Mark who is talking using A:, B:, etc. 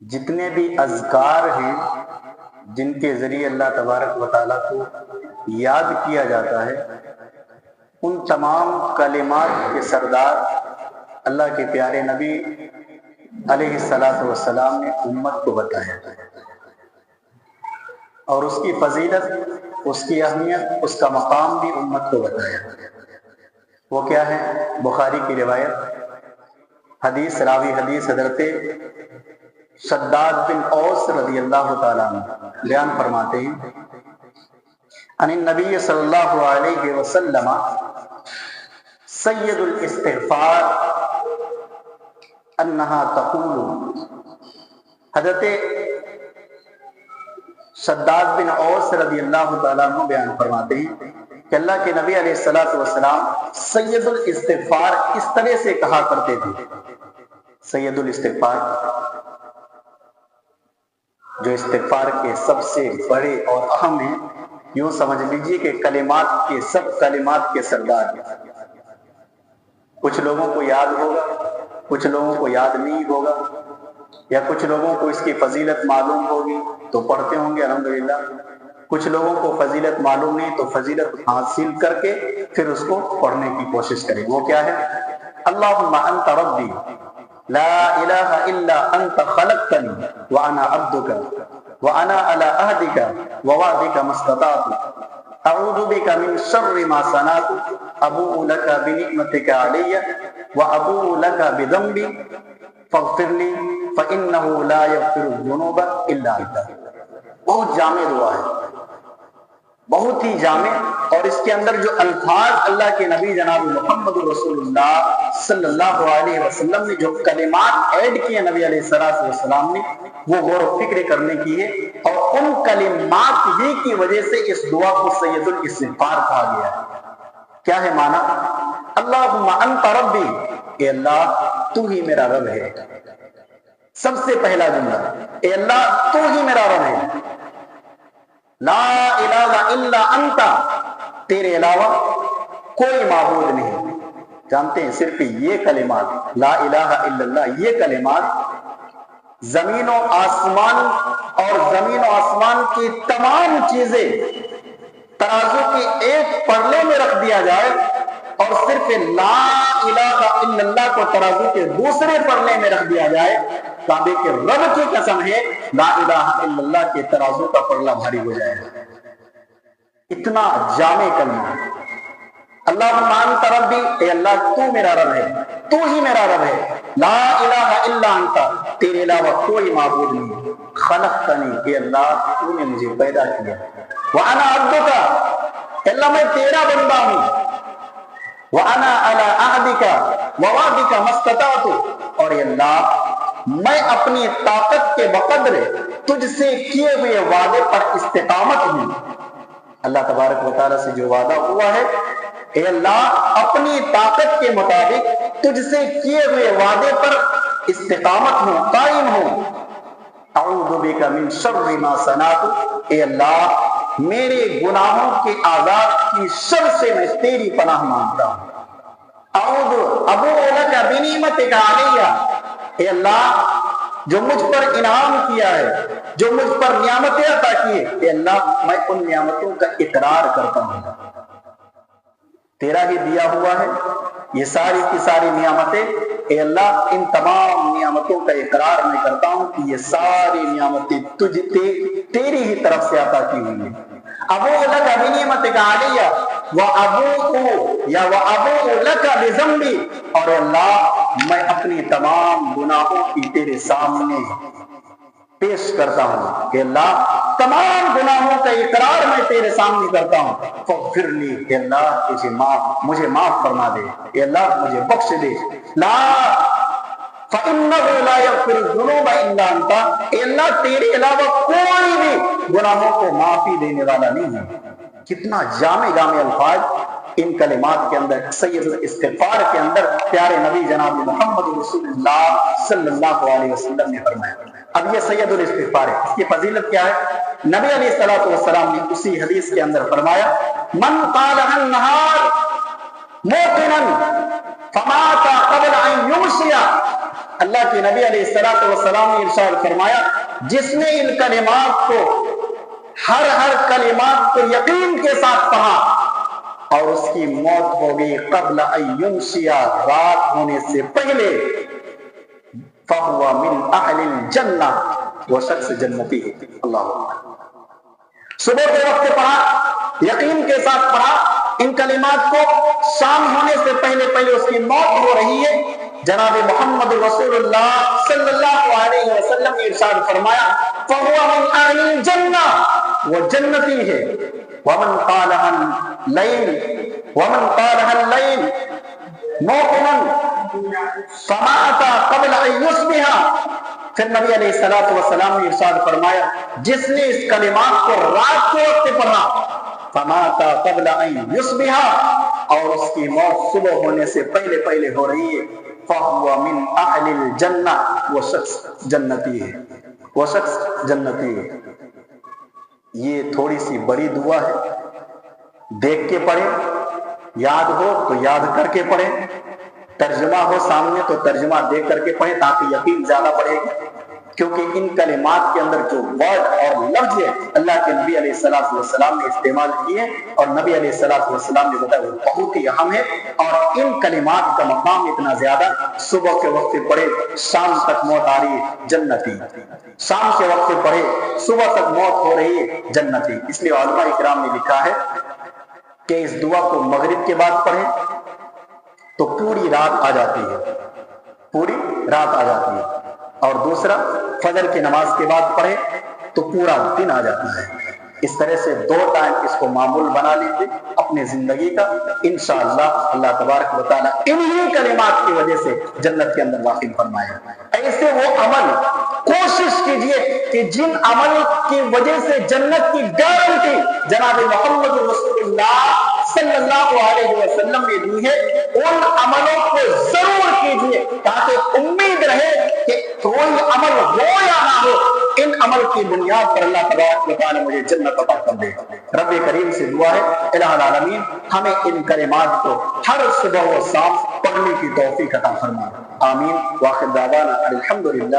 A: جتنے بھی اذکار ہیں جن کے ذریعے اللہ تبارک و تعالیٰ کو یاد کیا جاتا ہے، ان تمام کلمات کے سردار اللہ کے پیارے نبی علیہ الصلاۃ والسلام نے امت کو بتایا، اور اس کی فضیلت، اس کی اہمیت، اس کا مقام بھی امت کو بتایا۔ وہ کیا ہے؟ بخاری کی روایت، حدیث راوی حدیث حضرت شداد بن اوس رضی اللہ تعالیٰ عنہ بیان فرماتے ہیں، ان النبی صلی اللہ علیہ وسلم سید الاستغفار انہا تقول، حضرت شداد بن اوس رضی اللہ تعالیٰ عنہ بیان فرماتے ہیں کہ اللہ کے نبی علیہ الصلوۃ والسلام سید الاستغفار اس طرح سے کہا کرتے تھے۔ سید الاستغفار، جو استغفار کے سب سے بڑے اور اہم ہیں، یوں سمجھ لیجئے کہ کلمات کے سب کلمات کے سردار ہیں۔ کچھ لوگوں کو یاد ہوگا، کچھ لوگوں کو یاد نہیں ہوگا، یا کچھ لوگوں کو اس کی فضیلت معلوم ہوگی تو پڑھتے ہوں گے الحمدللہ، کچھ لوگوں کو فضیلت معلوم نہیں تو فضیلت حاصل کر کے پھر اس کو پڑھنے کی کوشش کریں۔ وہ کیا ہے؟ اللہم انت ربی لا الہ الا انت خلقتنی وانا عبدک وانا علی عہدک ووعدک ما استطعت اعوذ بک من شر ما صنعت ابوء لک بنعمتک علی وابوء لک بذنبی فاغفر لی فانہ لا یغفر الذنوب الا انت۔ بہت جامع دعا ہے، بہت ہی جامع، اور اس کے اندر جو الفاظ اللہ کے نبی جناب محمد رسول اللہ صلی اللہ علیہ وسلم نے جو کلمات ایڈ کیے نبی علیہ الصلوۃ والسلام نے، وہ غور و فکر کرنے کی ہے، اور ان کلمات ہی کی وجہ سے اس دعا کو سید الاستغفار کہا گیا ہے۔ کیا ہے معنی؟ اللہم انت ربی، اے اللہ تو ہی میرا رب ہے۔ سب سے پہلا جملہ، اے اللہ تو ہی میرا رب ہے۔ لا الہ الا انت، تیرے علاوہ کوئی معبود نہیں۔ جانتے ہیں صرف یہ کلمات، لا الہ الا اللہ، یہ کلمات زمین و آسمان اور زمین و آسمان کی تمام چیزیں ترازو کے ایک پلڑے میں رکھ دیا جائے، اور صرف لا الہ الا اللہ کو ترازو کے دوسرے پلڑے میں رکھ دیا جائے، کعبے کے رب کی قسم ہے لا الہ الا اللہ کے ترازو کا پلڑا بھاری ہو جائے گا۔ اتنا جامع کلمہ۔ اللہم انت ربی، اے اللہ تو میرا رب ہے، تو ہی میرا رب ہے۔ لا الہ الا انت، تیرے علاوہ کوئی معبود نہیں۔ خلقتنی، اے اللہ تو نے مجھے پیدا کیا۔ وانا عبدک، اے اللہ میں تیرا بندہ ہوں۔ وانا علی عہدک ووعدک ما استطعت، اور اے اللہ میں اپنی طاقت کے بقدر تجھ سے کیے ہوئے وعدے پر استقامت ہوں۔ اللہ تبارک و تعالیٰ سے جو وعدہ ہوا ہے، اے اللہ اپنی طاقت کے مطابق تجھ سے کیے ہوئے وعدے پر استقامت ہوں، قائم ہوں۔ اعوذ بک من شر ما صنعت، اے اللہ میرے گناہوں کے آغاز کی شر سے میں تیری پناہ مانگتا ہوں۔ ابوء لک بنعمتک علی، اے اللہ جو مجھ پر انعام کیا ہے، جو مجھ پر نعمتیں عطا کیے، اے اللہ میں ان نعمتوں کا اقرار کرتا ہوں۔ تیرا ہی دیا ہوا ہے یہ ساری کی ساری نعمتیں، اے اللہ ان تمام نعمتوں کا اقرار میں کرتا ہوں کہ یہ ساری نعمتیں تیری ہی طرف سے عطا کی ہوئی ہیں۔ ابوء لک بنعمتک علی وابوء لک بذنبی، اور اللہ میں اپنی تمام گناہوں کی تیرے سامنے پیش کرتا ہوں کہ اللہ تمام گناہوں کا اقرار میں تیرے سامنے کرتا ہوں۔ فاغفر لی، کہ اللہ مجھے معاف فرما دے، اے اللہ مجھے بخش دے۔ لا فَإِنَّهُ لَا يَغْفِرُ الذُّنُوبَ إِلَّا أَنْتَ، اے اللہ تیرے علاوہ کوئی بھی گناہوں کو معافی دینے والا نہیں ہے۔ کتنا جامع الفاظ ان کلمات کے اندر، سید الاستغفار کے اندر پیارے نبی جناب محمد رسول اللہ صلی اللہ علیہ وسلم نے فرمایا۔ اب یہ سید الاستغفار ہے، اس کی فضیلت کیا ہے؟ نبی علیہ الصلوۃ والسلام نے اسی حدیث کے اندر فرمایا، من قالها النهار موقنا فمات قبل ان يمسي اللہ کے نبی علیہ الصلوۃ والسلام نے ارشاد فرمایا جس نے ان کلمات کو ہر کلمات کو یقین کے ساتھ پڑھا اور اس کی موت ہو گئی قبل ان یمسی، رات ہونے سے پہلے، فہو من اہل الجنہ، وہ شخص جنتی ہے۔ اللہ اکبر۔ صبح کے وقت پڑھا، یقین کے ساتھ پڑھا ان کلمات کو، شام ہونے سے پہلے اس کی موت ہو رہی ہے، جناب محمد رسول اللہ صلی اللہ علیہ وسلم نے ارشاد فرمایا فہو من اہل الجنہ، وہ جنتی ہے۔ ومن قالها الليل موقنا فمات قبل ان يصبح، پھر نبی علیہ الصلوۃ والسلام نے ارشاد فرمایا جس نے اس کلمات کو رات کے وقت پڑھا، فمات قبل ان يصبح، اور اس کی موت صبح ہونے سے پہلے ہو رہی ہے، فہو من اہل الجنہ، وہ شخص جنتی ہے، وہ شخص جنتی ہے۔ یہ تھوڑی سی بڑی دعا ہے، دیکھ کے پڑھیں، یاد ہو تو یاد کر کے پڑھیں، ترجمہ ہو سامنے تو ترجمہ دیکھ کر کے پڑھیں تاکہ یقین زیادہ بڑھے گا، کیونکہ ان کلمات کے اندر جو ورڈ اور لفظ ہے اللہ کے نبی علیہ الصلوۃ والسلام نے استعمال کیے اور نبی علیہ الصلوۃ والسلام نے بتایا وہ بہت ہی اہم ہے، اور ان کلمات کا مقام اتنا زیادہ، صبح کے وقت پڑھے شام تک موت آ رہی ہے جنتی، شام کے وقت پڑھے صبح تک موت ہو رہی ہے جنتی۔ اس لیے علماء اکرام نے لکھا ہے کہ اس دعا کو مغرب کے بعد پڑھیں تو پوری رات آ جاتی ہے، پوری رات آ جاتی ہے، اور دوسرا فجر کی نماز کے بعد پڑھیں تو پورا دن آ جاتا ہے۔ اس طرح سے 2 ٹائم اس کو معمول بنا لیجیے اپنے زندگی کا، انشاءاللہ اللہ تبارک و تعالیٰ انہی کلمات کی وجہ سے جنت کے اندر داخل فرمائے۔ ایسے وہ عمل کوشش کیجئے کہ جن عمل کی وجہ سے جنت کی گارنٹی جناب محمد رسول اللہ صلی اللہ علیہ وسلم نے دی ہے، ان عملوں کو ضرور کیجئے تاکہ امید رہے کہ کوئی عمل ہو یا نہ ہو، ان عمل کی بنیاد پر اللہ تبارک و تعالیٰ مجھے جنت عطا کر دے۔ رب کریم سے دعا ہے الہ العالمین ہمیں ان کلمات کو ہر صبح و شام پڑھنے کی توفیق عطا فرما، آمین۔ وآخر دعوانا الحمدللہ۔